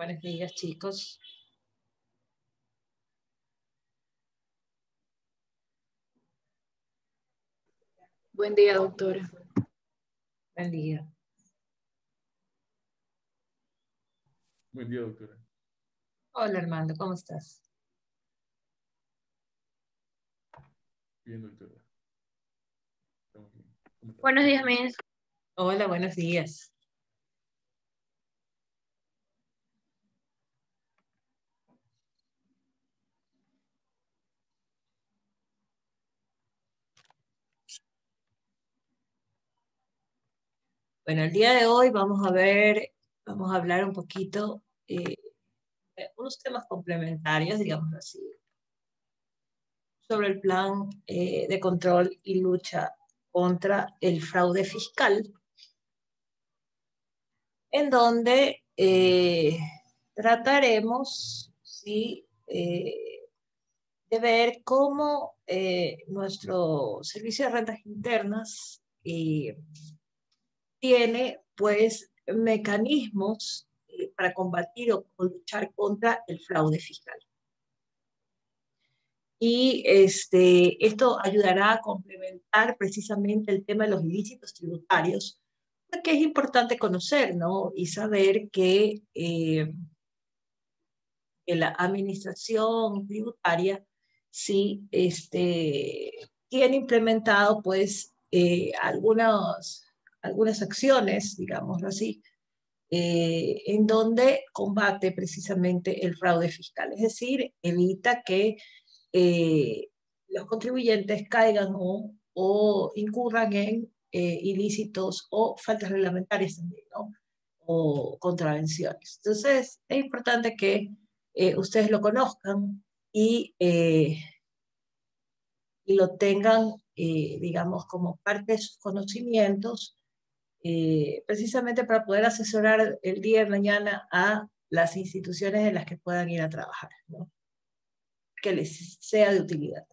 Buenos días, chicos. Buen día, doctora. Buen día. Buen día, doctora. Hola, Armando, ¿cómo estás? Bien, doctora. Estamos bien. ¿Cómo estás? Buenos días, Miss. Hola, buenos días. Bueno, el día de hoy vamos a hablar un poquito de unos temas complementarios, digamos así, sobre el plan de control y lucha contra el fraude fiscal, en donde trataremos, ¿sí? De ver cómo nuestro servicio de rentas internas tiene pues mecanismos para combatir o luchar contra el fraude fiscal. Y esto ayudará a complementar precisamente el tema de los ilícitos tributarios, porque es importante conocer, ¿no? Y saber que la administración tributaria sí tiene implementado pues algunas acciones, digámoslo así, en donde combate precisamente el fraude fiscal, es decir, evita que eh, los contribuyentes caigan o incurran en ilícitos o faltas reglamentarias también, ¿no? O contravenciones. Entonces, es importante que ustedes lo conozcan y lo tengan, digamos, como parte de sus conocimientos, precisamente para poder asesorar el día de mañana a las instituciones en las que puedan ir a trabajar, ¿no? Que les sea de utilidad.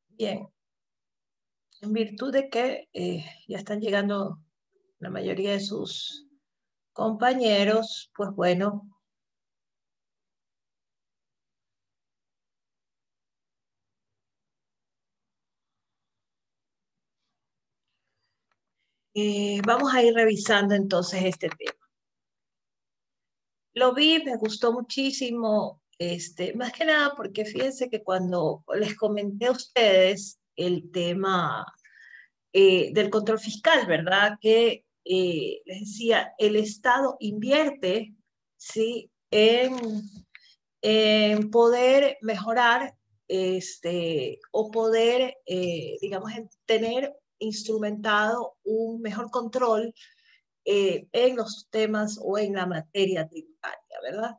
Bien, en virtud de que ya están llegando la mayoría de sus compañeros, pues bueno, vamos a ir revisando entonces este tema. Lo vi, me gustó muchísimo, más que nada porque fíjense que cuando les comenté a ustedes el tema del control fiscal, ¿verdad? Que les decía, el Estado invierte, ¿sí? En poder mejorar o poder, digamos, en tener instrumentado un mejor control en los temas o en la materia tributaria, ¿verdad?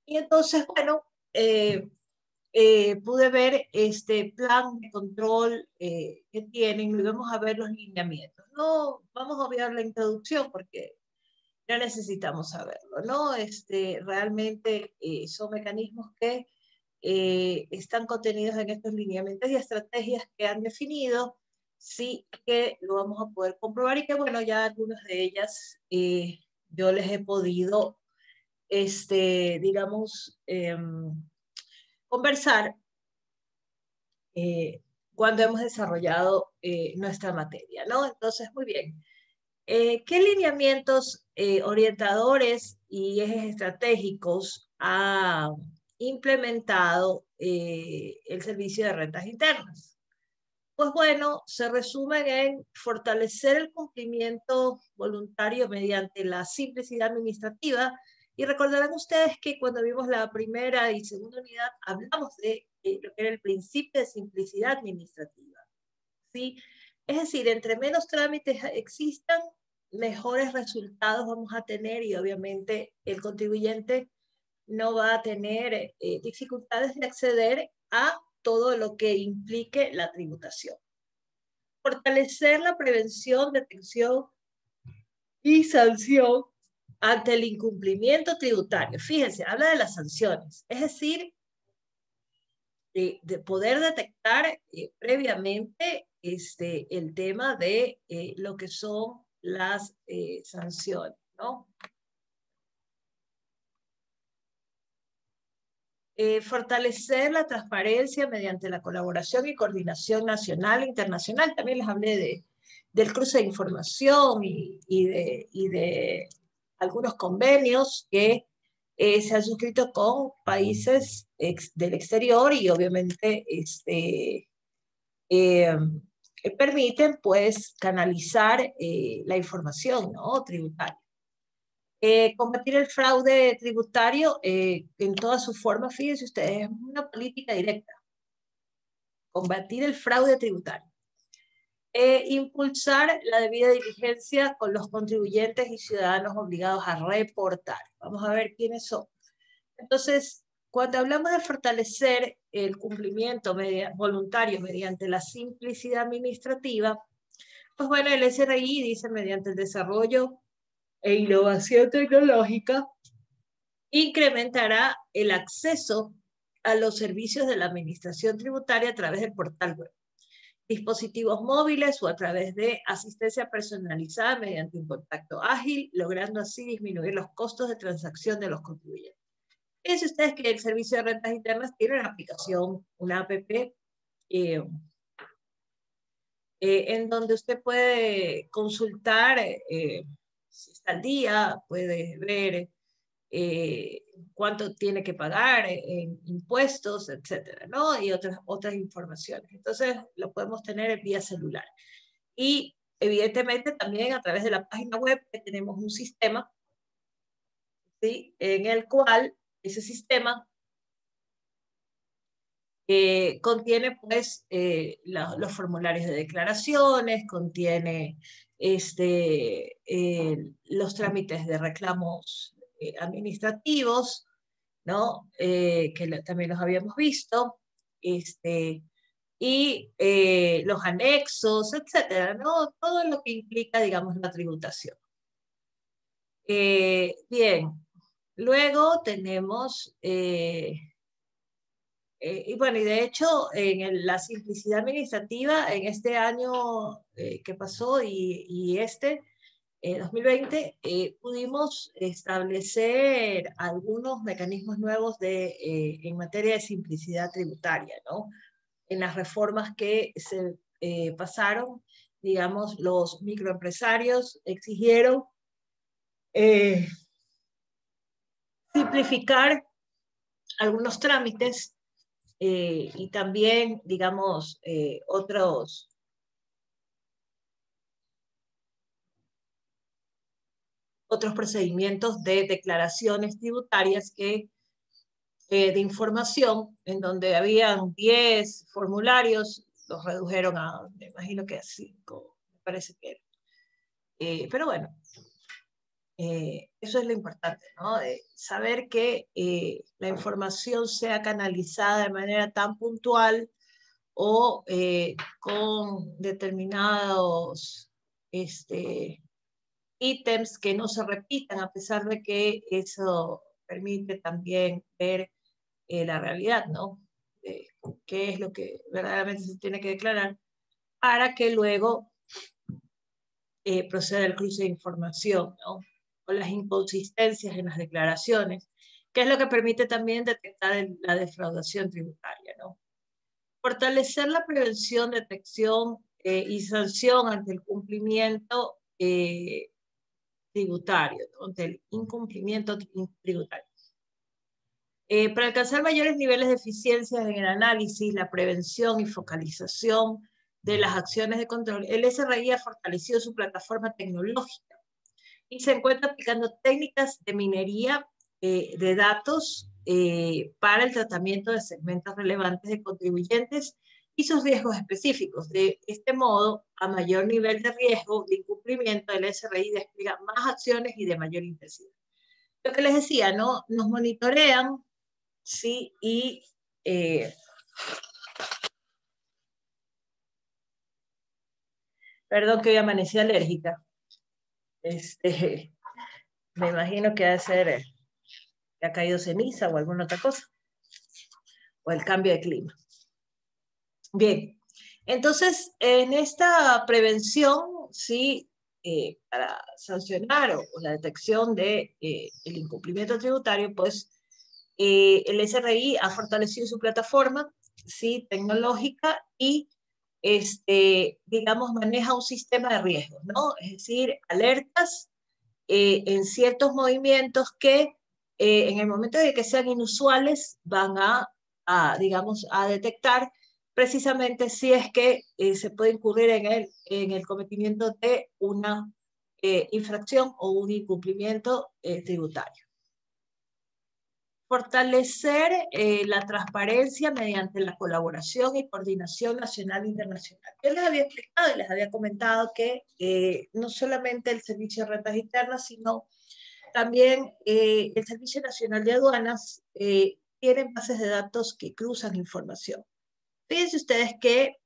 Y entonces, bueno, pude ver este plan de control que tienen y vamos a ver los lineamientos. No vamos a obviar la introducción porque ya necesitamos saberlo, ¿no? Realmente son mecanismos que están contenidos en estos lineamientos y estrategias que han definido, sí que lo vamos a poder comprobar y que, bueno, ya algunas de ellas yo les he podido, digamos, conversar cuando hemos desarrollado nuestra materia, ¿no? Entonces, muy bien. ¿Qué lineamientos orientadores y ejes estratégicos ha implementado el Servicio de Rentas Internas? Pues bueno, se resumen en fortalecer el cumplimiento voluntario mediante la simplicidad administrativa. Y recordarán ustedes que cuando vimos la primera y segunda unidad hablamos de lo que era el principio de simplicidad administrativa, ¿sí? Es decir, entre menos trámites existan, mejores resultados vamos a tener y obviamente el contribuyente no va a tener dificultades de acceder a todo lo que implique la tributación. Fortalecer la prevención, detección y sanción ante el incumplimiento tributario. Fíjense, habla de las sanciones, es decir, de poder detectar previamente el tema de lo que son las sanciones, ¿no? Fortalecer la transparencia mediante la colaboración y coordinación nacional e internacional. También les hablé del cruce de información y de algunos convenios que se han suscrito con países del exterior y obviamente permiten pues canalizar la información, ¿no?, tributaria. Combatir el fraude tributario en todas sus formas, fíjense ustedes, es una política directa. Combatir el fraude tributario. Impulsar la debida diligencia con los contribuyentes y ciudadanos obligados a reportar. Vamos a ver quiénes son. Entonces, cuando hablamos de fortalecer el cumplimiento voluntario mediante la simplicidad administrativa, pues bueno, el SRI dice mediante el desarrollo e innovación tecnológica, incrementará el acceso a los servicios de la administración tributaria a través del portal web, dispositivos móviles o a través de asistencia personalizada mediante un contacto ágil, logrando así disminuir los costos de transacción de los contribuyentes. Fíjense ustedes que el Servicio de Rentas Internas tiene una aplicación, una app, en donde usted puede consultar si está al día, puede ver cuánto tiene que pagar en impuestos, etcétera, ¿no? Y otras informaciones. Entonces, lo podemos tener vía celular. Y, evidentemente, también a través de la página web tenemos un sistema, ¿sí?, en el cual ese sistema contiene pues los formularios de declaraciones, contiene los trámites de reclamos administrativos, ¿no? Que también los habíamos visto, y los anexos, etcétera, ¿no? Todo lo que implica, digamos, la tributación. Bien, luego tenemos... y bueno, y de hecho, en la simplicidad administrativa, en este año que pasó y 2020, pudimos establecer algunos mecanismos nuevos en materia de simplicidad tributaria, ¿no? En las reformas que se pasaron, digamos, los microempresarios exigieron simplificar algunos trámites y también, digamos, otros procedimientos de declaraciones tributarias de información, en donde habían 10 formularios, los redujeron a, me imagino que a 5, me parece que era. Pero bueno, eso es lo importante, ¿no? Saber que la información sea canalizada de manera tan puntual o con determinados ítems que no se repitan, a pesar de que eso permite también ver la realidad, ¿no? Qué es lo que verdaderamente se tiene que declarar para que luego proceda el cruce de información, ¿no? O las inconsistencias en las declaraciones, que es lo que permite también detectar la defraudación tributaria, ¿no? Fortalecer la prevención, detección y sanción ante el cumplimiento tributario, ¿no?, ante el incumplimiento tributario. Para alcanzar mayores niveles de eficiencia en el análisis, la prevención y focalización de las acciones de control, el SRI ha fortalecido su plataforma tecnológica y se encuentra aplicando técnicas de minería de datos para el tratamiento de segmentos relevantes de contribuyentes y sus riesgos específicos. De este modo, a mayor nivel de riesgo de incumplimiento, el SRI despliega más acciones y de mayor intensidad. Lo que les decía, ¿no? Nos monitorean, ¿sí? Y perdón que hoy amanecí alérgica. Me imagino que ha de ser que ha caído ceniza o alguna otra cosa, o el cambio de clima. Bien, Entonces, en esta prevención, sí, para sancionar o la detección de el incumplimiento tributario, pues el SRI ha fortalecido su plataforma, sí, tecnológica y, digamos, maneja un sistema de riesgos, ¿no? Es decir, alertas en ciertos movimientos que en el momento de que sean inusuales van digamos, a detectar precisamente si es que se puede incurrir en el cometimiento de una infracción o un incumplimiento tributario. Fortalecer la transparencia mediante la colaboración y coordinación nacional e internacional. Yo les había explicado y les había comentado que no solamente el Servicio de Rentas Internas, sino también el Servicio Nacional de Aduanas tiene bases de datos que cruzan información. Fíjense ustedes que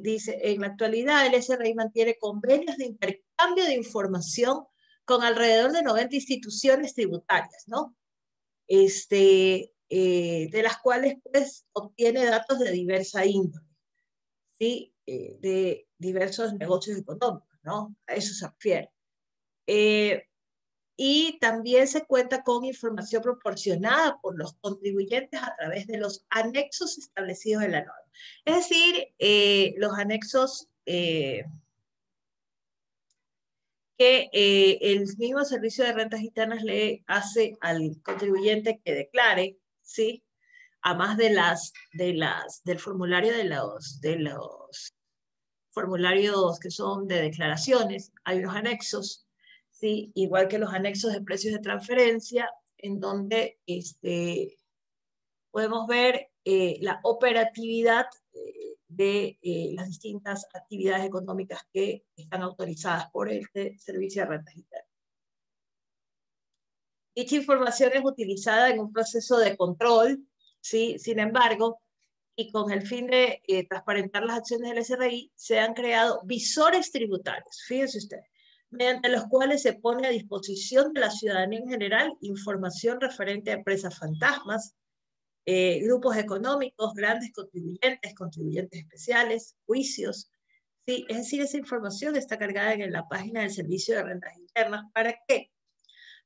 dice, en la actualidad el SRI mantiene convenios de intercambio de información con alrededor de 90 instituciones tributarias, ¿no? De las cuales pues obtiene datos de diversa índole, ¿sí? De diversos negocios económicos, ¿no? A eso se refiere. Y también se cuenta con información proporcionada por los contribuyentes a través de los anexos establecidos en la norma. Es decir, los anexos que el mismo Servicio de Rentas Internas le hace al contribuyente que declare, ¿sí? A más del formulario de los formularios que son de declaraciones, hay unos anexos, ¿sí? Igual que los anexos de precios de transferencia, en donde podemos ver la operatividad de las distintas actividades económicas que están autorizadas por este Servicio de Rentas Internas. Dicha información es utilizada en un proceso de control, ¿sí? Sin embargo, y con el fin de transparentar las acciones del SRI, se han creado visores tributarios, fíjense ustedes, mediante los cuales se pone a disposición de la ciudadanía en general información referente a empresas fantasmas, grupos económicos, grandes contribuyentes, contribuyentes especiales, juicios. ¿Sí? Es decir, esa información está cargada en la página del Servicio de Rentas Internas. ¿Para qué?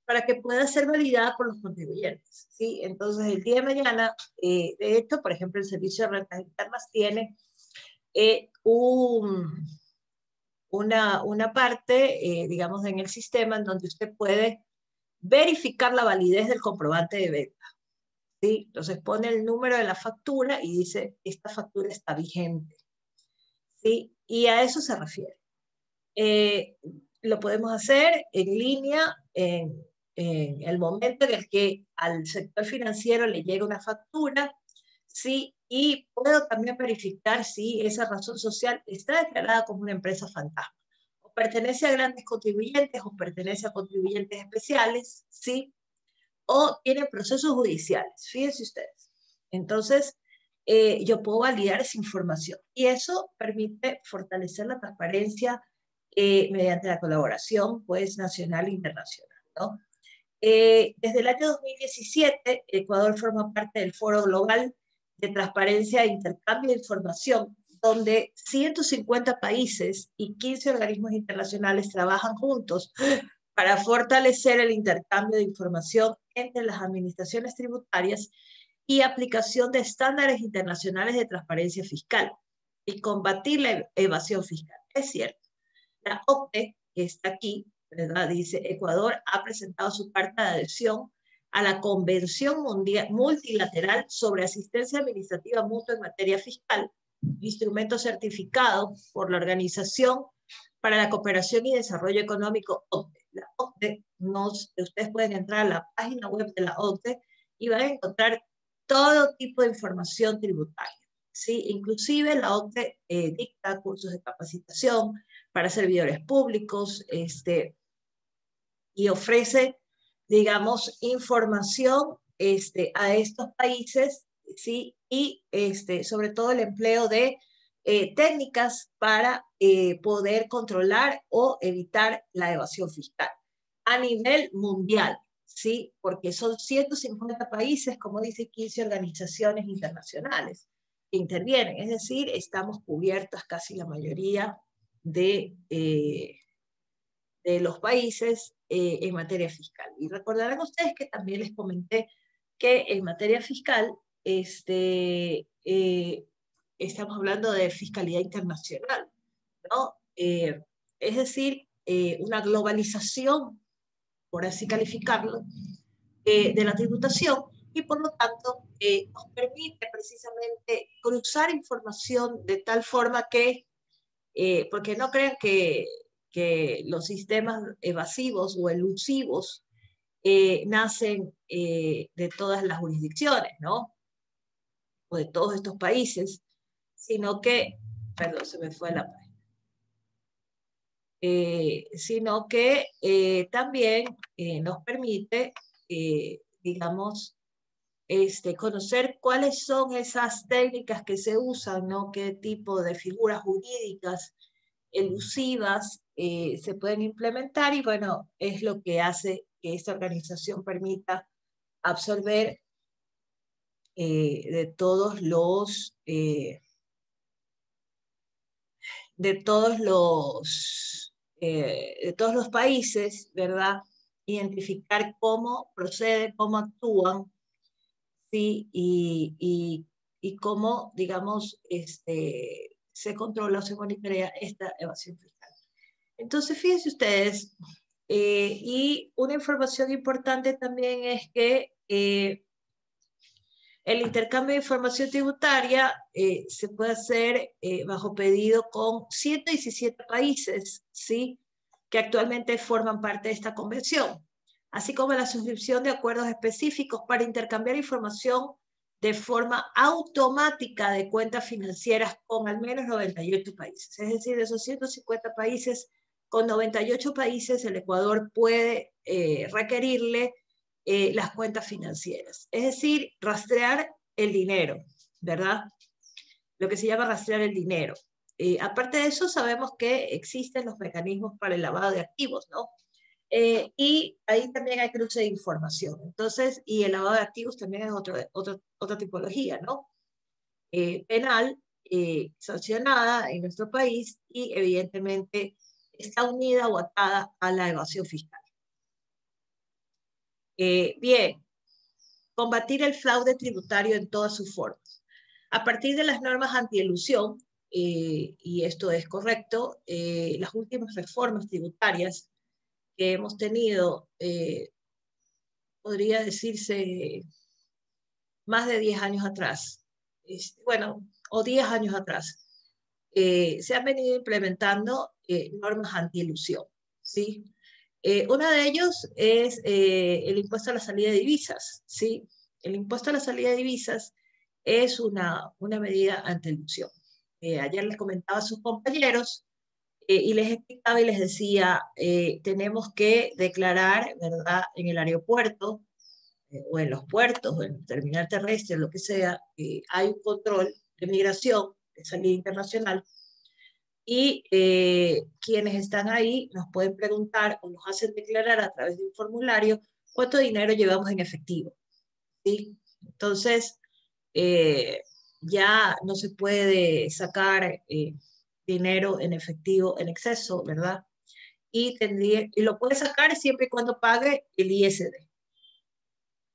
Para que pueda ser validada por los contribuyentes, ¿sí? Entonces, el día de mañana, de hecho, por ejemplo, el Servicio de Rentas Internas tiene una parte, digamos, en el sistema en donde usted puede verificar la validez del comprobante de venta, ¿sí? Entonces, pone el número de la factura y dice, esta factura está vigente, ¿sí? Y a eso se refiere. Lo podemos hacer en línea, en el momento en el que al sector financiero le llega una factura, ¿sí? Y puedo también verificar si esa razón social está declarada como una empresa fantasma, o pertenece a grandes contribuyentes, o pertenece a contribuyentes especiales, ¿sí? O tiene procesos judiciales, fíjense ustedes. Entonces, yo puedo validar esa información, y eso permite fortalecer la transparencia mediante la colaboración pues, nacional e internacional, ¿no? Desde el año 2017, Ecuador forma parte del Foro Global de Transparencia e Intercambio de Información, donde 150 países y 15 organismos internacionales trabajan juntos para fortalecer el intercambio de información entre las administraciones tributarias y aplicación de estándares internacionales de transparencia fiscal y combatir la evasión fiscal. Es cierto, la OCDE, que está aquí, ¿verdad? Dice, Ecuador ha presentado su carta de adhesión a la Convención Mundial, Multilateral sobre Asistencia Administrativa Mutua en Materia Fiscal, instrumento certificado por la Organización para la Cooperación y Desarrollo Económico, OCDE. La OCDE, ustedes pueden entrar a la página web de la OCDE y van a encontrar todo tipo de información tributaria, ¿sí? Inclusive la OCDE dicta cursos de capacitación para servidores públicos, y ofrece, digamos, información a estos países, ¿sí? Y sobre todo el empleo de técnicas para poder controlar o evitar la evasión fiscal a nivel mundial, ¿sí? Porque son 150 países, como dice, 15 organizaciones internacionales. intervienen. Es decir, estamos cubiertas casi la mayoría de los países en materia fiscal. Y recordarán ustedes que también les comenté que en materia fiscal estamos hablando de fiscalidad internacional, ¿no? Es decir, una globalización, por así calificarlo, de la tributación, y por lo tanto nos permite precisamente cruzar información de tal forma que, porque no crean que los sistemas evasivos o elusivos nacen de todas las jurisdicciones, ¿no? O de todos estos países, sino que, perdón, se me fue la página, sino que también nos permite, digamos, conocer cuáles son esas técnicas que se usan, ¿no? Qué tipo de figuras jurídicas elusivas se pueden implementar, y bueno, es lo que hace que esta organización permita absorber de todos los de todos los países, ¿verdad? Identificar cómo proceden, cómo actúan, ¿sí? Y cómo, digamos, se controla o se monitorea esta evasión fiscal. Entonces, fíjense ustedes, y una información importante también es que el intercambio de información tributaria se puede hacer bajo pedido con 117 países, ¿sí? Que actualmente forman parte de esta convención, así como la suscripción de acuerdos específicos para intercambiar información de forma automática de cuentas financieras con al menos 98 países. Es decir, de esos 150 países, con 98 países el Ecuador puede requerirle las cuentas financieras. Es decir, rastrear el dinero, ¿verdad? Lo que se llama rastrear el dinero. Aparte de eso, sabemos que existen los mecanismos para el lavado de activos, ¿no? Y ahí también hay cruce de información. Entonces, y el lavado de activos también es otra tipología, ¿no? Penal, sancionada en nuestro país, y evidentemente está unida o atada a la evasión fiscal. Bien, combatir el fraude tributario en todas sus formas. A partir de las normas antielusión, y esto es correcto, las últimas reformas tributarias que hemos tenido, podría decirse, más de 10 años atrás, bueno, o 10 años atrás, se han venido implementando normas antielusión, ¿sí? Uno de ellos es el impuesto a la salida de divisas, ¿sí? El impuesto a la salida de divisas es una medida antielusión. Ayer les comentaba a sus compañeros y les explicaba y les decía, tenemos que declarar, ¿verdad?, en el aeropuerto o en los puertos o en el terminal terrestre, lo que sea, hay un control de migración, de salida internacional, y quienes están ahí nos pueden preguntar o nos hacen declarar a través de un formulario cuánto dinero llevamos en efectivo, ¿sí? Entonces, ya no se puede sacar dinero en efectivo en exceso, ¿verdad? Y lo puede sacar siempre y cuando pague el ISD,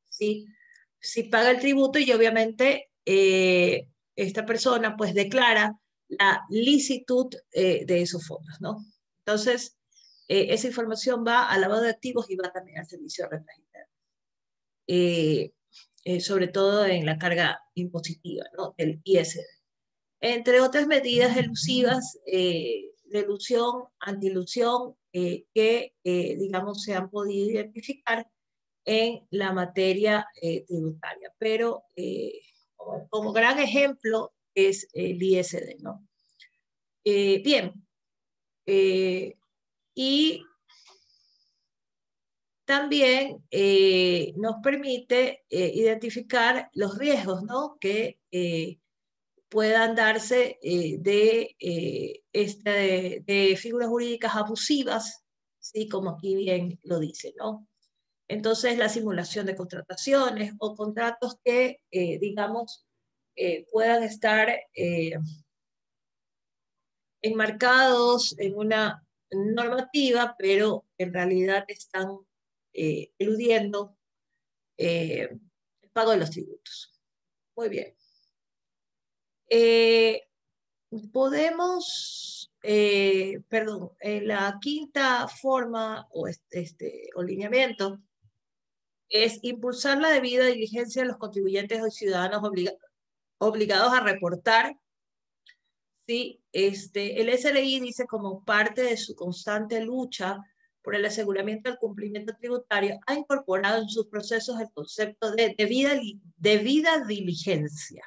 ¿sí? Si paga el tributo, y obviamente esta persona pues declara la licitud de esos fondos, ¿no? Entonces, esa información va al lavado de activos y va también al servicio de rentas internas. Sobre todo en la carga impositiva, ¿no? El ISD. Entre otras medidas elusivas, de ilusión, antiilusión, que, digamos, se han podido identificar en la materia tributaria. Pero como gran ejemplo es el ISD, ¿no? Bien, y también nos permite identificar los riesgos, ¿no?, que puedan darse de figuras jurídicas abusivas, ¿sí?, como aquí bien lo dice, ¿no? Entonces, la simulación de contrataciones o contratos que, digamos, puedan estar enmarcados en una normativa, pero en realidad están eludiendo el pago de los tributos. Muy bien. Podemos, perdón, la quinta forma o lineamiento es impulsar la debida diligencia de los contribuyentes o ciudadanos obligados a reportar. Sí, el SRI dice como parte de su constante lucha por el aseguramiento del cumplimiento tributario, ha incorporado en sus procesos el concepto de debida diligencia,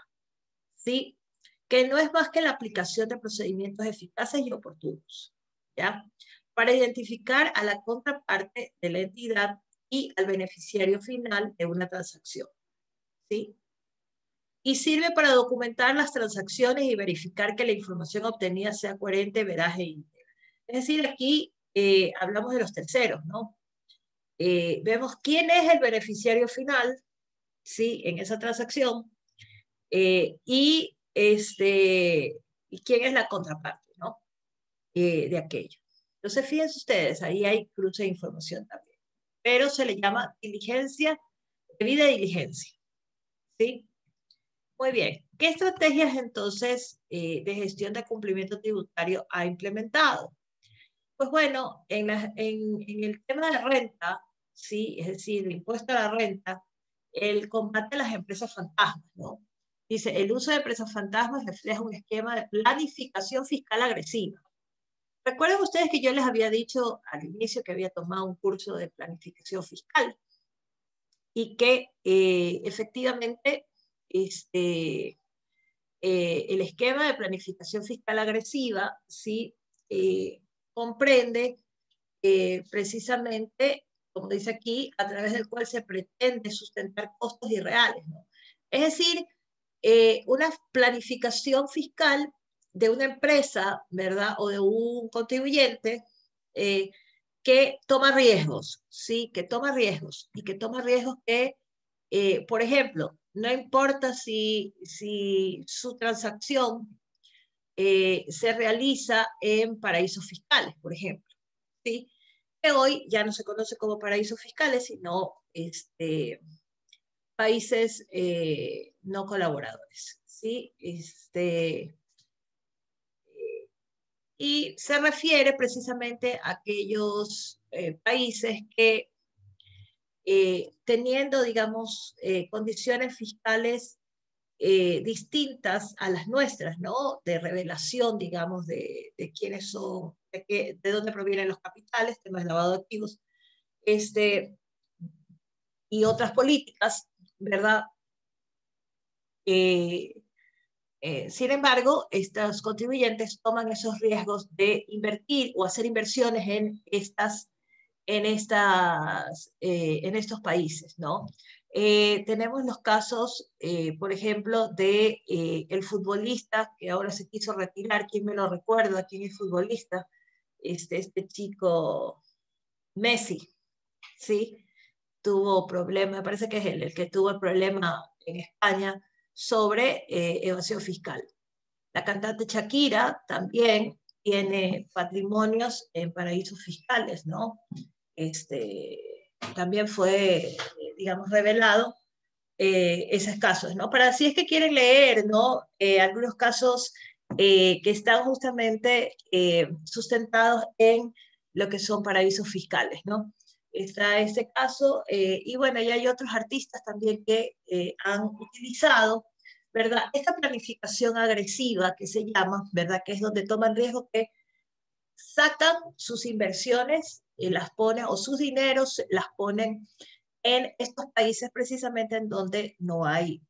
¿sí? Que no es más que la aplicación de procedimientos eficaces y oportunos, ¿ya? Para identificar a la contraparte de la entidad y al beneficiario final de una transacción, ¿sí? Y sirve para documentar las transacciones y verificar que la información obtenida sea coherente, veraz e íntegra. Es decir, aquí hablamos de los terceros, ¿no? Vemos quién es el beneficiario final, ¿sí? En esa transacción, y quién es la contraparte, ¿no? De aquello. Entonces, fíjense ustedes, ahí hay cruce de información también. Pero se le llama diligencia, debida diligencia, ¿sí? Muy bien. ¿Qué estrategias entonces de gestión de cumplimiento tributario ha implementado? Pues bueno, en el tema de renta, sí, es decir, el impuesto a la renta, el combate a las empresas fantasmas, ¿no? Dice, el uso de empresas fantasmas refleja un esquema de planificación fiscal agresiva. Recuerden ustedes que yo les había dicho al inicio que había tomado un curso de planificación fiscal y que efectivamente el esquema de planificación fiscal agresiva sí comprende precisamente, como dice aquí, a través del cual se pretende sustentar costos irreales, ¿no? Es decir, una planificación fiscal de una empresa, ¿verdad? O de un contribuyente que toma riesgos, ¿sí? Que toma riesgos y que toma riesgos que, por ejemplo, no importa si su transacción se realiza en paraísos fiscales, por ejemplo, ¿sí? Que hoy ya no se conoce como paraísos fiscales, sino países no colaboradores, ¿sí? Y se refiere precisamente a aquellos países que teniendo, digamos, condiciones fiscales distintas a las nuestras, ¿no? De revelación, digamos, de quiénes son, de dónde provienen los capitales, temas de lavado de activos, y otras políticas, ¿verdad? Sin embargo, estos contribuyentes toman esos riesgos de invertir o hacer inversiones en estos países, ¿no? Tenemos los casos, por ejemplo, de el futbolista que ahora se quiso retirar. ¿Quién me lo recuerda? ¿Quién es futbolista? Este chico Messi, ¿sí? Tuvo problemas, me parece que es él el que tuvo el problema en España sobre evasión fiscal. La cantante Shakira también tiene patrimonios en paraísos fiscales, ¿no? También fue, digamos, revelado esos casos, ¿no? Para si es que quieren leer, ¿no? Algunos casos que están justamente sustentados en lo que son paraísos fiscales, ¿no? Está este caso, y bueno, ya hay otros artistas también que han utilizado, ¿verdad? Esta planificación agresiva que se llama, ¿verdad? Que es donde toman riesgo, que sacan sus inversiones y las ponen, o sus dineros las ponen en estos países precisamente en donde no hay,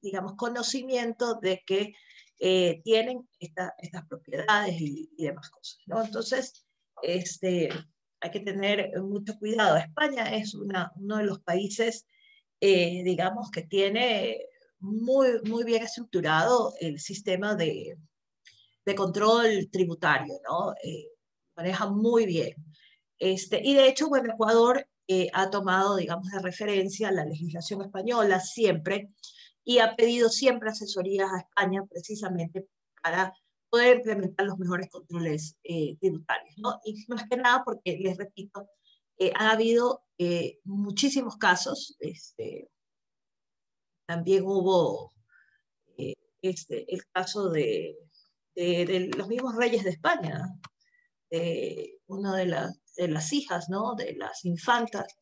digamos, conocimiento de que tienen estas propiedades y demás cosas, ¿no? Entonces, hay que tener mucho cuidado. España es uno de los países, digamos, que tiene muy bien estructurado el sistema de control tributario, ¿no? Maneja muy bien. Y de hecho, bueno, Ecuador ha tomado, digamos, de referencia la legislación española siempre, y ha pedido siempre asesorías a España precisamente para poder implementar los mejores controles tributarios, ¿no? Y más que nada porque, les repito, ha habido muchísimos casos, también hubo el caso de los mismos reyes de España, una de las hijas, ¿no? De las infantas,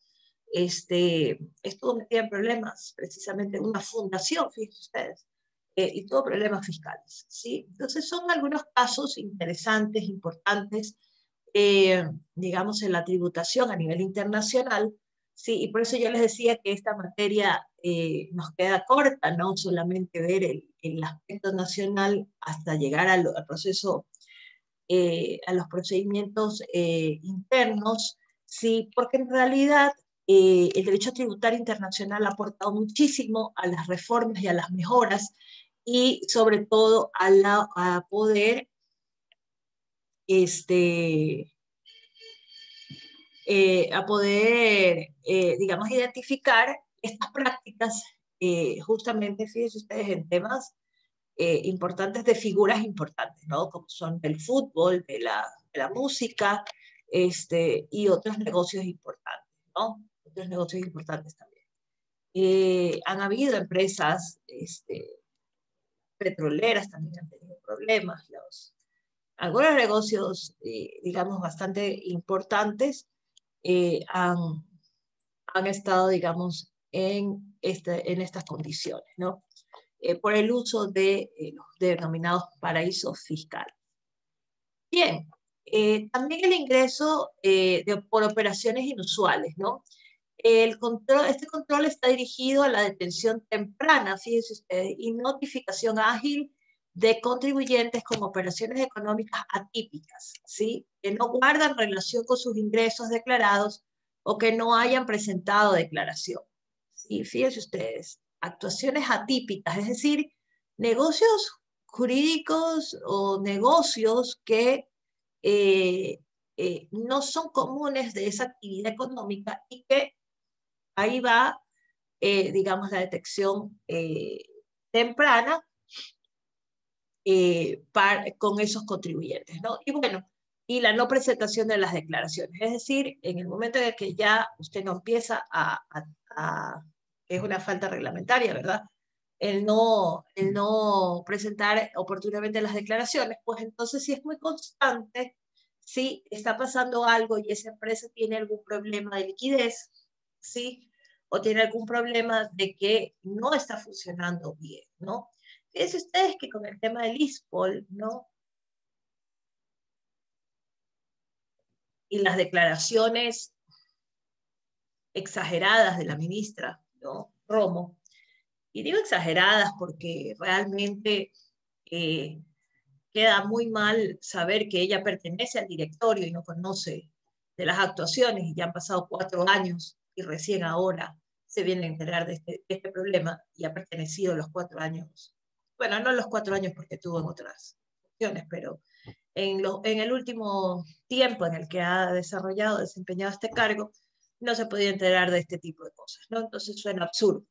estuvo metida en problemas, precisamente una fundación, fíjense ustedes, y tuvo problemas fiscales, ¿sí? Entonces son algunos casos interesantes, importantes, digamos, en la tributación a nivel internacional, ¿sí? Y por eso yo les decía que esta materia nos queda corta, no solamente ver el aspecto nacional hasta llegar al proceso, a los procedimientos internos, sí, porque en realidad el derecho tributario internacional ha aportado muchísimo a las reformas y a las mejoras y sobre todo a poder digamos, identificar estas prácticas, justamente, fíjense ustedes, en temas importantes de figuras importantes, ¿no? Como son del fútbol, de la música, y otros negocios importantes, ¿no? Otros negocios importantes también. Han habido empresas petroleras también han tenido problemas, algunos negocios, digamos, bastante importantes han estado, digamos, en estas condiciones, ¿no? Por el uso de los denominados paraísos fiscales. Bien, también el ingreso por operaciones inusuales, ¿no? Este control está dirigido a la detención temprana, fíjense ustedes, y notificación ágil de contribuyentes con operaciones económicas atípicas, ¿sí? Que no guardan relación con sus ingresos declarados o que no hayan presentado declaración. ¿Sí? Fíjense ustedes, actuaciones atípicas, es decir, negocios jurídicos o negocios que no son comunes de esa actividad económica y que ahí va, digamos, la detección temprana con esos contribuyentes, ¿no? Y bueno, y la no presentación de las declaraciones. Es decir, en el momento en el que ya usted no empieza es una falta reglamentaria, ¿verdad? El no presentar oportunamente las declaraciones, pues entonces si es muy constante, si está pasando algo y esa empresa tiene algún problema de liquidez, ¿sí? O tiene algún problema de que no está funcionando bien, ¿no? Fíjense ustedes que con el tema del ISPOL, ¿no? Y las declaraciones exageradas de la ministra, ¿no? Romo. Y digo exageradas porque realmente queda muy mal saber que ella pertenece al directorio y no conoce de las actuaciones y ya han pasado 4 años y recién ahora se viene a enterar de este problema y ha pertenecido los 4 años. Bueno, no los 4 años porque tuvo en otras funciones, pero en el último tiempo en el que ha desempeñado este cargo, no se podía enterar de este tipo de cosas, ¿no? Entonces suena absurdo.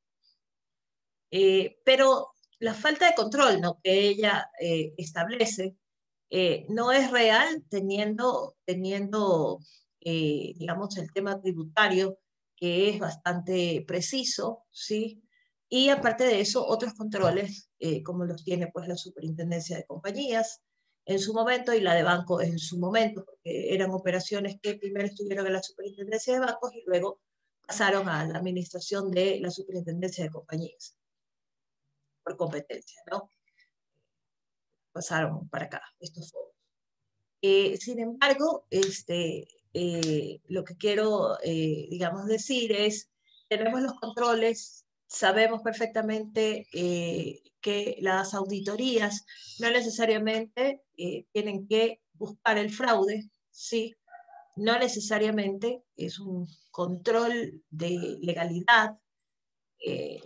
Pero la falta de control, ¿no? Que ella establece no es real teniendo digamos, el tema tributario que es bastante preciso, ¿sí? Y aparte de eso, otros controles, como los tiene pues la Superintendencia de Compañías en su momento y la de Bancos en su momento, porque eran operaciones que primero estuvieron en la Superintendencia de Bancos y luego pasaron a la administración de la Superintendencia de Compañías por competencia, ¿no? Pasaron para acá estos fondos. Sin embargo, lo que quiero, digamos, decir es, tenemos los controles, sabemos perfectamente que las auditorías no necesariamente tienen que buscar el fraude, ¿sí? No necesariamente es un control de legalidad,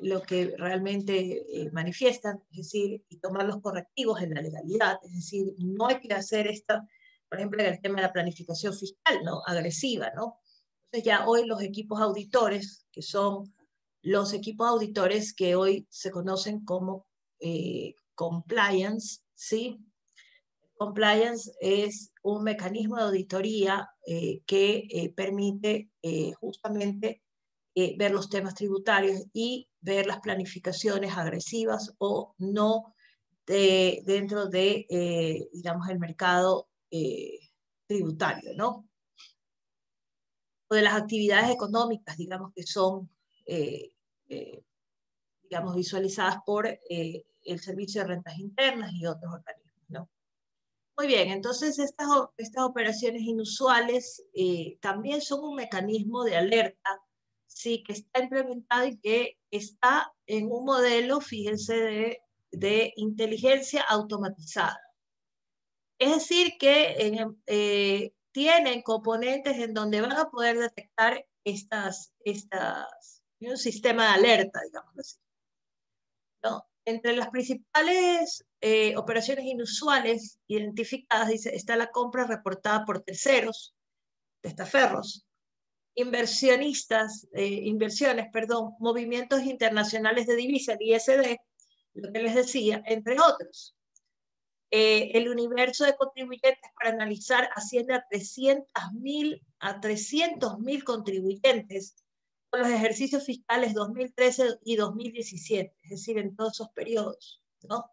lo que realmente manifiestan, es decir, y tomar los correctivos en la legalidad, es decir, no hay que hacer esto, por ejemplo, en el tema de la planificación fiscal, ¿no? Agresiva, ¿no? Entonces ya hoy los equipos auditores, que son los equipos auditores que hoy se conocen como compliance, ¿sí? Compliance es un mecanismo de auditoría que permite justamente ver los temas tributarios y ver las planificaciones agresivas o no dentro de, digamos, el mercado tributario, ¿no? O de las actividades económicas, digamos, que son, digamos, visualizadas por el Servicio de Rentas Internas y otros organismos, ¿no? Muy bien, entonces estas operaciones inusuales también son un mecanismo de alerta, sí, que está implementado y que está en un modelo, fíjense, de inteligencia automatizada. Es decir, que tienen componentes en donde van a poder detectar un sistema de alerta, digamos así, ¿no? Entre las principales operaciones inusuales identificadas, dice, está la compra reportada por terceros, testaferros, inversiones, movimientos internacionales de divisa, el ISD, lo que les decía, entre otros. El universo de contribuyentes para analizar asciende a 300.000 contribuyentes con los ejercicios fiscales 2013 y 2017, es decir, en todos esos periodos, ¿no?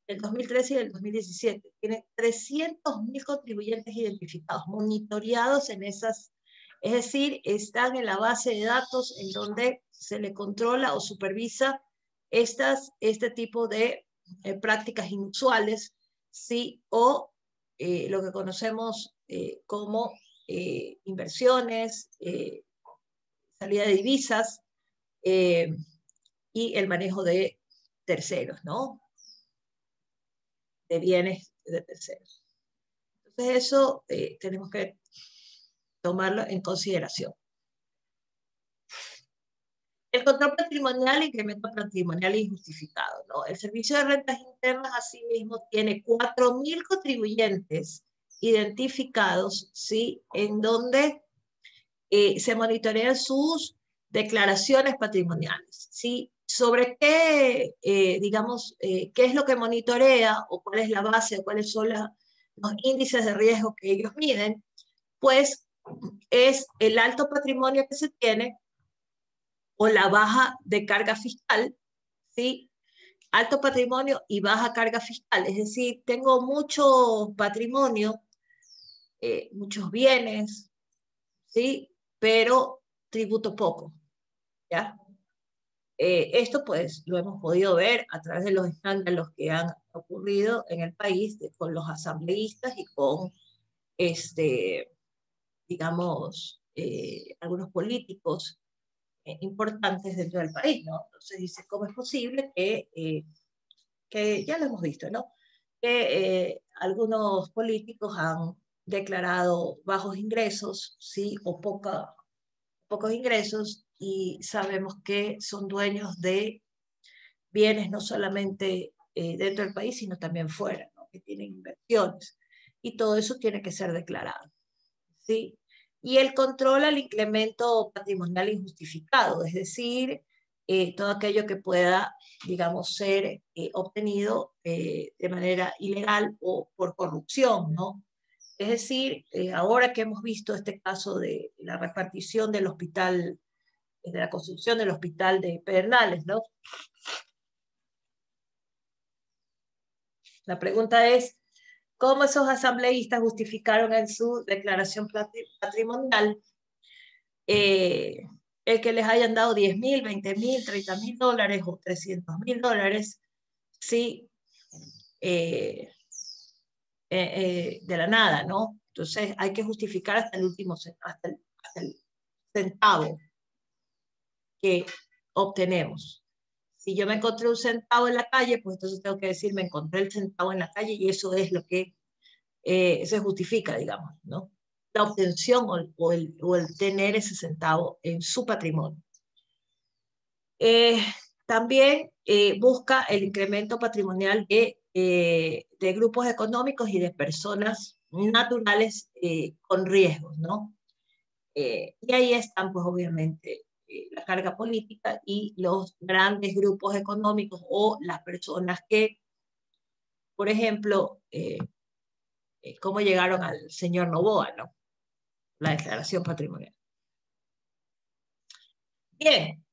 El 2013 y el 2017. Tiene 300.000 contribuyentes identificados, monitoreados en esas, es decir, están en la base de datos en donde se le controla o supervisa este tipo de prácticas inusuales, ¿sí? O lo que conocemos como inversiones, salida de divisas y el manejo de terceros, ¿no? De bienes de terceros. Entonces eso tenemos que tomarlo en consideración. El control patrimonial e incremento patrimonial injustificado, ¿no? El Servicio de Rentas Internas, asimismo, tiene 4.000 contribuyentes identificados, ¿sí? En donde se monitorean sus declaraciones patrimoniales, ¿sí? Sobre qué, digamos, qué es lo que monitorea o cuál es la base o cuáles son los índices de riesgo que ellos miden, pues es el alto patrimonio que se tiene o la baja de carga fiscal, ¿sí? Alto patrimonio y baja carga fiscal, es decir, tengo mucho patrimonio, muchos bienes, ¿sí? Pero tributo poco, ¿ya? Esto pues lo hemos podido ver a través de los escándalos que han ocurrido en el país con los asambleístas y con, digamos, algunos políticos importantes dentro del país, ¿no? Entonces dice, ¿cómo es posible que ya lo hemos visto, ¿no? Que algunos políticos han declarado bajos ingresos, ¿sí? O pocos ingresos, y sabemos que son dueños de bienes no solamente dentro del país, sino también fuera, ¿no? Que tienen inversiones. Y todo eso tiene que ser declarado, ¿sí? Y el control al incremento patrimonial injustificado, es decir, todo aquello que pueda, digamos, ser obtenido de manera ilegal o por corrupción, ¿no? Es decir, ahora que hemos visto este caso de la repartición del hospital, de la construcción del hospital de Pedernales, ¿no? La pregunta es, ¿cómo esos asambleístas justificaron en su declaración patrimonial el que les hayan dado 10.000, 20.000, 30.000 dólares o 300.000 dólares, sí, de la nada, ¿no? Entonces hay que justificar hasta el último, hasta el centavo que obtenemos. Si yo me encontré un centavo en la calle, pues entonces tengo que decir, me encontré el centavo en la calle y eso es lo que se justifica, digamos, ¿no? La obtención o el tener ese centavo en su patrimonio. También busca el incremento patrimonial de grupos económicos y de personas naturales con riesgos, ¿no? Y ahí están, pues obviamente, la carga política y los grandes grupos económicos o las personas que, por ejemplo, cómo llegaron al señor Noboa, ¿no? La declaración patrimonial. Bien,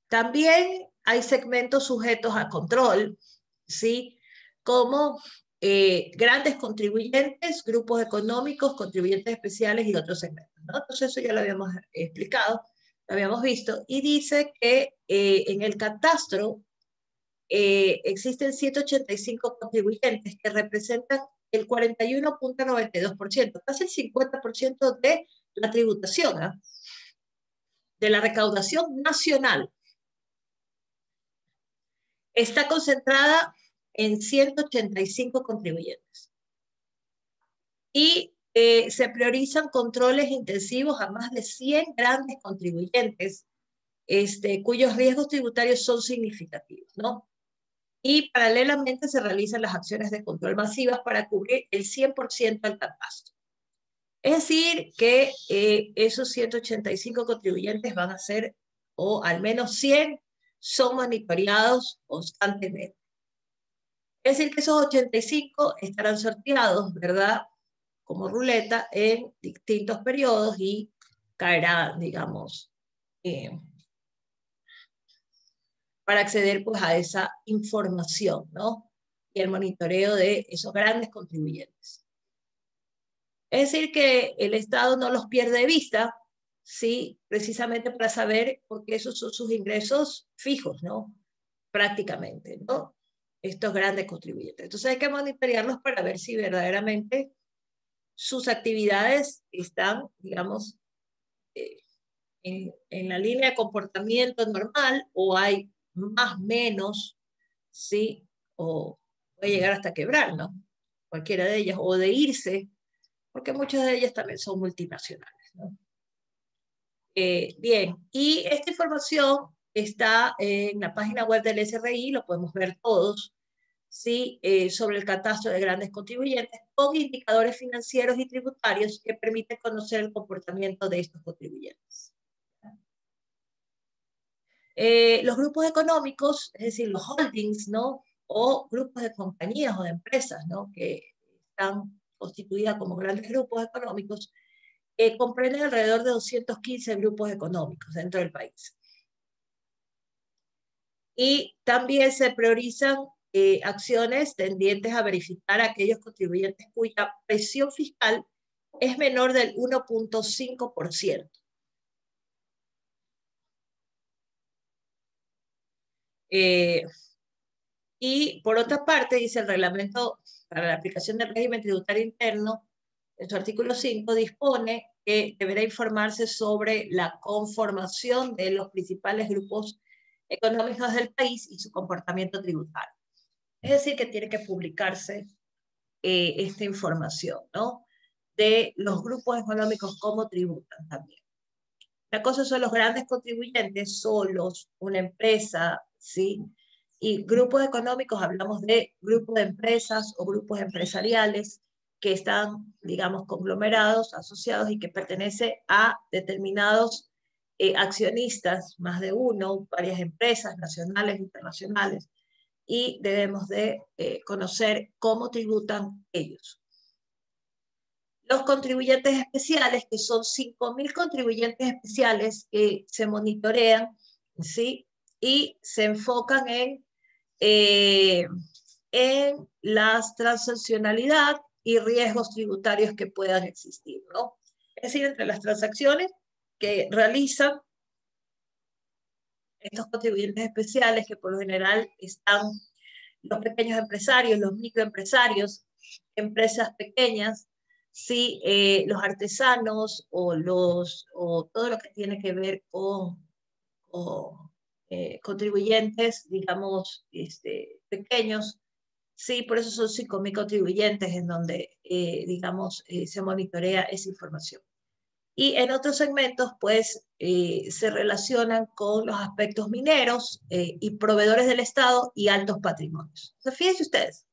también hay segmentos sujetos a control, ¿sí? Como grandes contribuyentes, grupos económicos, contribuyentes especiales y otros segmentos, ¿no? Entonces eso ya lo habíamos explicado, lo habíamos visto, y dice que en el catastro existen 185 contribuyentes que representan el 41.92%, casi el 50% de la tributación, ¿eh? De la recaudación nacional. Está concentrada en 185 contribuyentes. Y se priorizan controles intensivos a más de 100 grandes contribuyentes, cuyos riesgos tributarios son significativos, ¿no? Y paralelamente se realizan las acciones de control masivas para cubrir el 100% del catastro. Es decir, que esos 185 contribuyentes van a ser, o al menos 100, son monitoreados constantemente. Es decir, que esos 85 estarán sorteados, ¿verdad? Como ruleta en distintos periodos y caerá, digamos, para acceder pues a esa información, ¿no? Y el monitoreo de esos grandes contribuyentes. Es decir, que el Estado no los pierde de vista, ¿sí? Precisamente para saber, porque esos son sus ingresos fijos, ¿no? Prácticamente, ¿no? Estos grandes contribuyentes. Entonces hay que monitorearlos para ver si verdaderamente sus actividades están, digamos, en la línea de comportamiento normal, o hay más, menos, ¿sí? O puede llegar hasta quebrar, ¿no? Cualquiera de ellas, o de irse, porque muchas de ellas también son multinacionales, ¿no? Bien, y esta información está en la página web del SRI, lo podemos ver todos, ¿sí? Sobre el catastro de grandes contribuyentes, con indicadores financieros y tributarios que permiten conocer el comportamiento de estos contribuyentes. Los grupos económicos, es decir, los holdings, ¿no? O grupos de compañías o de empresas, ¿no? Que están constituidas como grandes grupos económicos, comprenden alrededor de 215 grupos económicos dentro del país. Y también se priorizan acciones tendientes a verificar a aquellos contribuyentes cuya presión fiscal es menor del 1.5%. Y por otra parte, dice el reglamento para la aplicación del régimen tributario interno, en su artículo 5, dispone que deberá informarse sobre la conformación de los principales grupos económicos del país y su comportamiento tributario. Es decir, que tiene que publicarse esta información, ¿no? De los grupos económicos, cómo tributan también. La cosa son los grandes contribuyentes, solos, una empresa, ¿sí? Y grupos económicos, hablamos de grupos de empresas o grupos empresariales que están, digamos, conglomerados, asociados y que pertenecen a determinados accionistas, más de uno, varias empresas nacionales, internacionales, y debemos de conocer cómo tributan ellos. Los contribuyentes especiales, que son 5.000 contribuyentes especiales que se monitorean, ¿sí? Y se enfocan en la transaccionalidad y riesgos tributarios que puedan existir, ¿no? Es decir, entre las transacciones que realizan estos contribuyentes especiales, que por lo general están los pequeños empresarios, los microempresarios, empresas pequeñas, sí, los artesanos o todo lo que tiene que ver con contribuyentes, digamos, pequeños, sí, por eso son 5.000 contribuyentes en donde, digamos, se monitorea esa información. Y en otros segmentos, pues, se relacionan con los aspectos mineros y proveedores del Estado y altos patrimonios. Entonces, fíjense ustedes,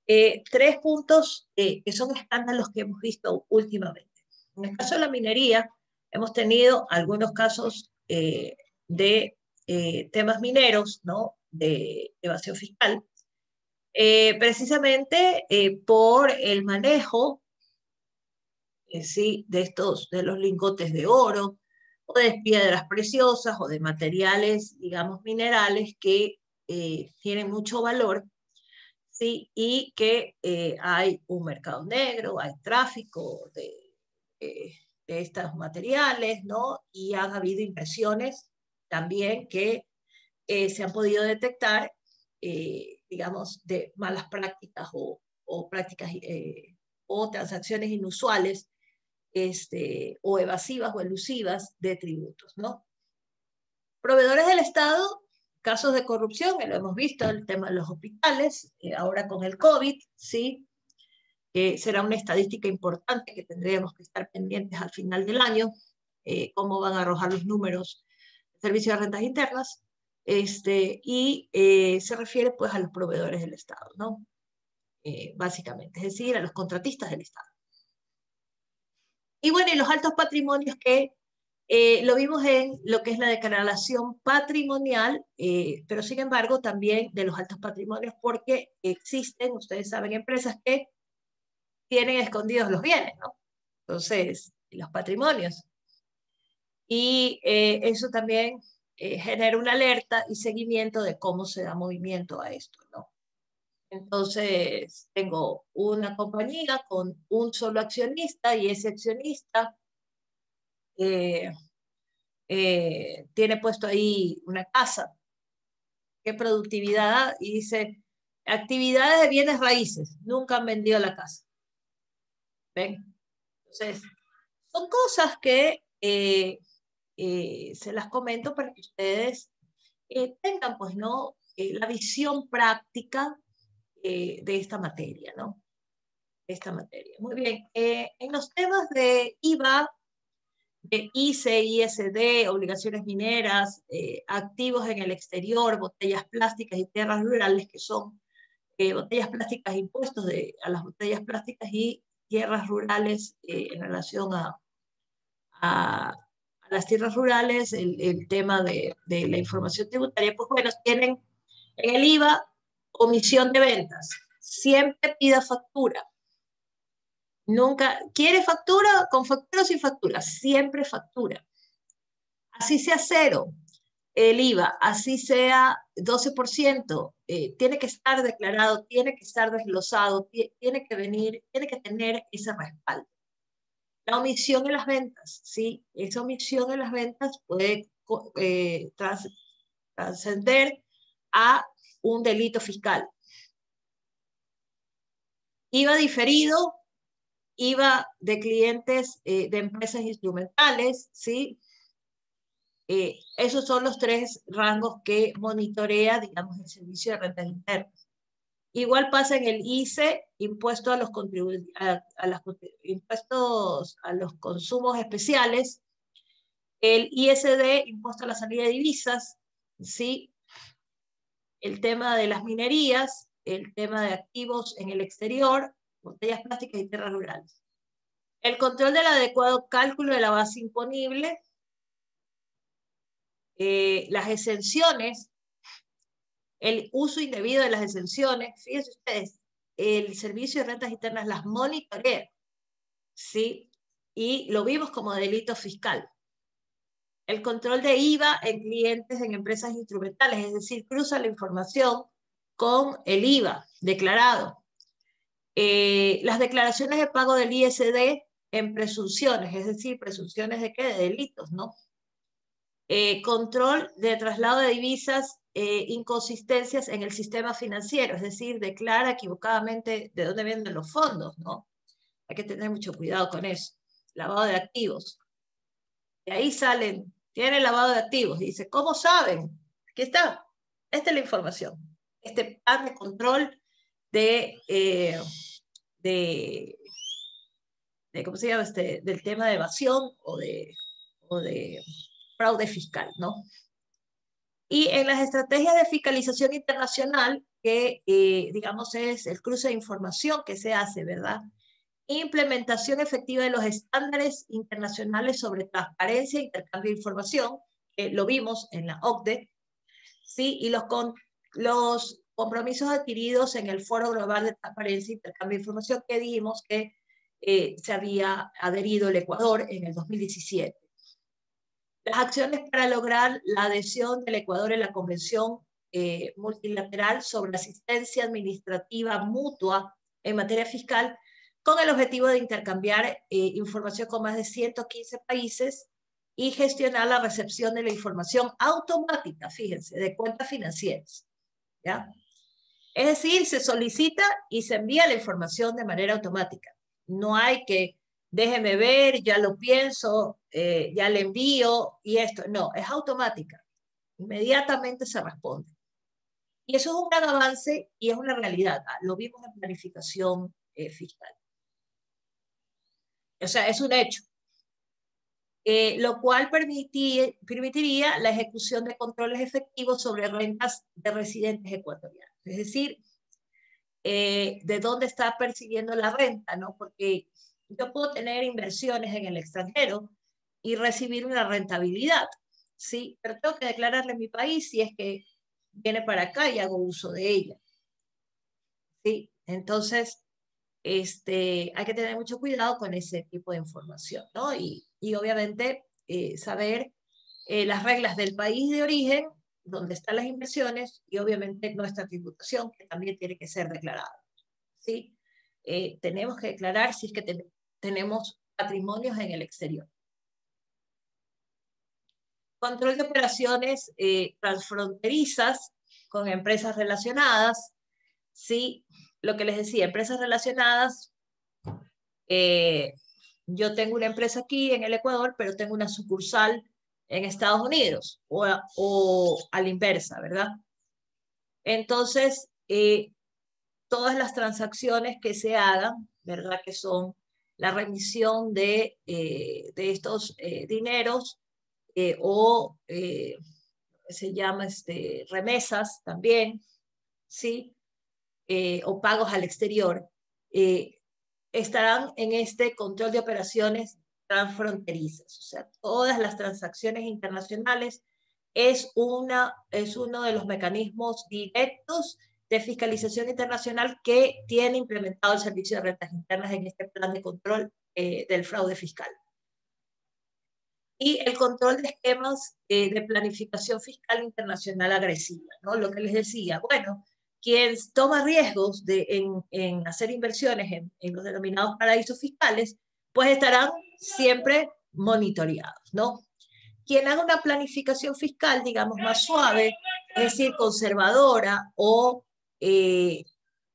3 puntos que son escándalos que hemos visto últimamente. En el caso de la minería, Hemos tenido algunos casos de temas mineros, ¿no? De evasión fiscal, precisamente por el manejo sí, de los lingotes de oro, o de piedras preciosas, o de materiales, digamos, minerales que tienen mucho valor, ¿sí? Y que hay un mercado negro, hay tráfico de estos materiales, ¿no? Y han habido impresiones también que se han podido detectar, digamos, de malas prácticas o prácticas o transacciones inusuales, o evasivas o elusivas de tributos, ¿no? Proveedores del Estado, casos de corrupción, lo hemos visto, el tema de los hospitales, ahora con el COVID, ¿sí? Será una estadística importante que tendríamos que estar pendientes al final del año, cómo van a arrojar los números del Servicio de Rentas Internas, y se refiere pues a los proveedores del Estado, ¿no? Básicamente, es decir, a los contratistas del Estado. Y bueno, y los altos patrimonios que lo vimos en lo que es la declaración patrimonial, pero sin embargo también de los altos patrimonios, porque existen, ustedes saben, empresas que tienen escondidos los bienes, ¿no? Entonces, los patrimonios. Y eso también genera una alerta y seguimiento de cómo se da movimiento a esto, ¿no? Entonces, tengo una compañía con un solo accionista y ese accionista tiene puesto ahí una casa. ¿Qué productividad? Y dice, actividades de bienes raíces. Nunca han vendido la casa. ¿Ven? Entonces, son cosas que se las comento para que ustedes tengan, pues, ¿no? La visión práctica de esta materia, ¿no? De esta materia. Muy bien. En los temas de IVA, de ICE, ISD, obligaciones mineras, activos en el exterior, botellas plásticas y tierras rurales, que son botellas plásticas, impuestos a las botellas plásticas y tierras rurales en relación a las tierras rurales, el tema de la información tributaria, pues bueno, tienen en el IVA omisión de ventas. Siempre pida factura. Nunca, ¿quiere factura? Con factura o sin factura. Siempre factura. Así sea cero el IVA, así sea 12%, tiene que estar declarado, tiene que estar desglosado, tiene que venir, tiene que tener ese respaldo. La omisión en las ventas, ¿sí? Esa omisión en las ventas puede trascender a un delito fiscal. IVA diferido, IVA de clientes de empresas instrumentales, ¿sí? Esos son los tres rangos que monitorea, digamos, el Servicio de Rentas Internas. Igual pasa en el ICE, impuesto a los impuestos a los consumos especiales, el ISD, impuesto a la salida de divisas, ¿sí? El tema de las minerías, el tema de activos en el exterior, botellas plásticas y tierras rurales. El control del adecuado cálculo de la base imponible, las exenciones, el uso indebido de las exenciones. Fíjense ustedes, el Servicio de Rentas Internas las monitorea, ¿sí? Y lo vimos como delito fiscal. El control de IVA en clientes en empresas instrumentales, es decir, cruza la información con el IVA declarado. Las declaraciones de pago del ISD en presunciones, es decir, presunciones de qué? De delitos, ¿no? Control de traslado de divisas, inconsistencias en el sistema financiero, es decir, declara equivocadamente de dónde vienen los fondos, ¿no? Hay que tener mucho cuidado con eso. Lavado de activos. De ahí salen, tiene lavado de activos. Dice, ¿cómo saben? Aquí está. Esta es la información. Este plan de control de ¿cómo se llama? Del tema de evasión o de fraude fiscal, ¿no? Y en las estrategias de fiscalización internacional, que digamos es el cruce de información que se hace, ¿verdad? implementación efectiva de los estándares internacionales sobre transparencia e intercambio de información, lo vimos en la OCDE, ¿sí? Y los compromisos adquiridos en el Foro Global de Transparencia e Intercambio de Información que dijimos que se había adherido el Ecuador en el 2017. Las acciones para lograr la adhesión del Ecuador en la Convención multilateral sobre asistencia administrativa mutua en materia fiscal, con el objetivo de intercambiar información con más de 115 países y gestionar la recepción de la información automática, fíjense, de cuentas financieras, ¿ya? Es decir, se solicita y se envía la información de manera automática. No hay que, déjeme ver, ya lo pienso, ya le envío y esto. No, es automática. Inmediatamente se responde. Y eso es un gran avance y es una realidad. Lo vimos en planificación fiscal. O sea, es un hecho. Lo cual permitiría la ejecución de controles efectivos sobre rentas de residentes ecuatorianos. Es decir, de dónde está percibiendo la renta, ¿no? Porque yo puedo tener inversiones en el extranjero y recibir una rentabilidad, ¿sí? Pero tengo que declararle en mi país si es que viene para acá y hago uso de ella, ¿sí? Entonces, hay que tener mucho cuidado con ese tipo de información, ¿no? Y obviamente saber las reglas del país de origen, donde están las inversiones, y obviamente nuestra tributación, que también tiene que ser declarada, ¿sí? Tenemos que declarar si es que tenemos patrimonios en el exterior. Control de operaciones transfronterizas con empresas relacionadas, ¿sí? Lo que les decía, empresas relacionadas, yo tengo una empresa aquí en el Ecuador, pero tengo una sucursal en Estados Unidos, o a la inversa, ¿verdad? Entonces, todas las transacciones que se hagan, ¿verdad? Que son la remisión de estos dineros o se llama remesas también, ¿sí? O pagos al exterior, estarán en este control de operaciones transfronterizas. O sea, todas las transacciones internacionales es uno de los mecanismos directos de fiscalización internacional que tiene implementado el Servicio de Rentas Internas en este plan de control del fraude fiscal. Y el control de esquemas de planificación fiscal internacional agresiva, ¿no? Lo que les decía, bueno, quien toma riesgos en hacer inversiones en los denominados paraísos fiscales, pues estarán siempre monitoreados, ¿no? Quien haga una planificación fiscal, digamos, más suave, es decir, conservadora, o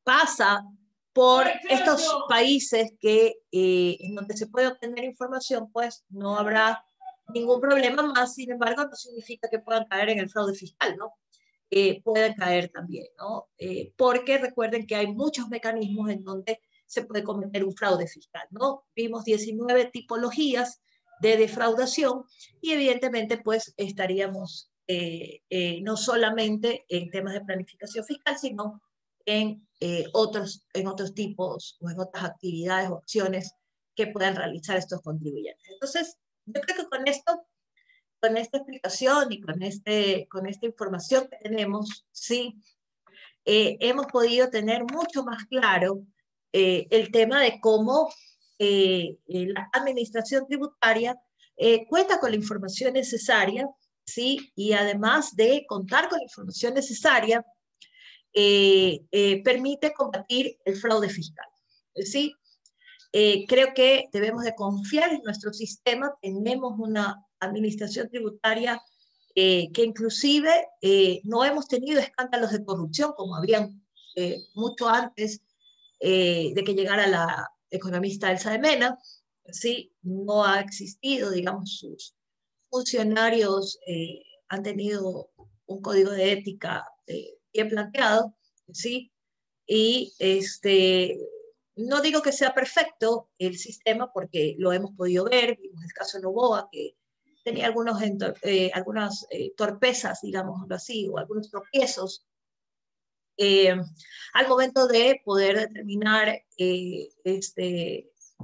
pasa por estos países en donde se puede obtener información, pues no habrá ningún problema más. Sin embargo, no significa que puedan caer en el fraude fiscal, ¿no? Pueden caer también, ¿no? Porque recuerden que hay muchos mecanismos en donde se puede cometer un fraude fiscal, ¿no? Vimos 19 tipologías de defraudación y evidentemente pues estaríamos no solamente en temas de planificación fiscal, sino en otros tipos o en otras actividades o acciones que puedan realizar estos contribuyentes. Entonces, yo creo que con esto, con esta explicación y con esta información que tenemos, sí, hemos podido tener mucho más claro el tema de cómo la administración tributaria cuenta con la información necesaria, ¿sí? Y además de contar con la información necesaria, permite combatir el fraude fiscal, ¿sí? Creo que debemos de confiar en nuestro sistema. Tenemos una administración tributaria que inclusive no hemos tenido escándalos de corrupción como habían mucho antes de que llegara la economista Elsa de Mena, ¿sí? No ha existido, digamos, sus funcionarios han tenido un código de ética bien planteado, ¿sí? Y no digo que sea perfecto el sistema porque lo hemos podido ver, vimos el caso de Noboa que tenía algunas torpezas, digámoslo así, o algunos tropiezos al momento de poder determinar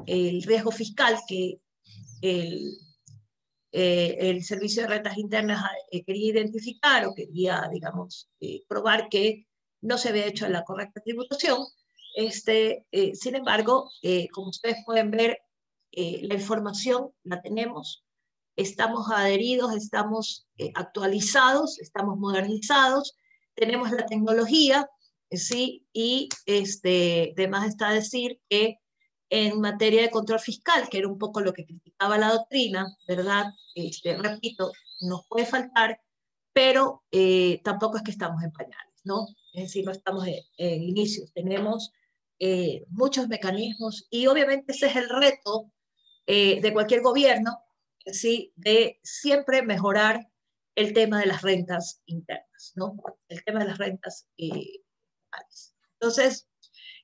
el riesgo fiscal que el Servicio de Rentas Internas quería identificar o quería, digamos, probar que no se había hecho la correcta tributación. Sin embargo, como ustedes pueden ver, la información la tenemos, estamos adheridos, estamos actualizados, estamos modernizados, tenemos la tecnología, ¿sí? Y además está decir que en materia de control fiscal, que era un poco lo que criticaba la doctrina, ¿verdad? Repito, nos puede faltar, pero tampoco es que estamos en pañales, ¿no? Es decir, no estamos en inicios, tenemos muchos mecanismos y obviamente ese es el reto de cualquier gobierno, ¿sí? De siempre mejorar el tema de las rentas internas, ¿no? El tema de las rentas. Entonces,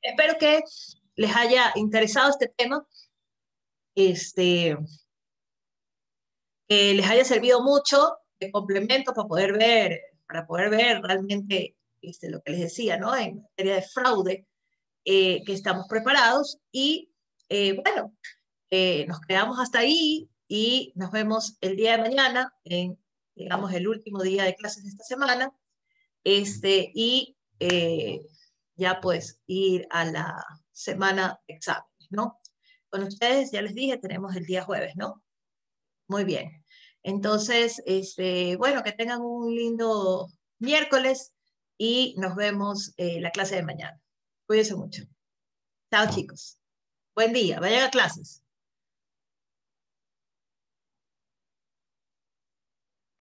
espero que les haya interesado este tema, que les haya servido mucho de complemento para poder ver realmente lo que les decía, ¿no? En materia de fraude, que estamos preparados y bueno, nos quedamos hasta ahí y nos vemos el día de mañana en, digamos, el último día de clases de esta semana, y ya pues ir a la semana de exámenes, ¿no? Con ustedes, ya les dije, tenemos el día jueves, ¿no? Muy bien. Entonces, bueno, que tengan un lindo miércoles y nos vemos la clase de mañana. Cuídense mucho. Chao, chicos. Buen día. Vayan a clases.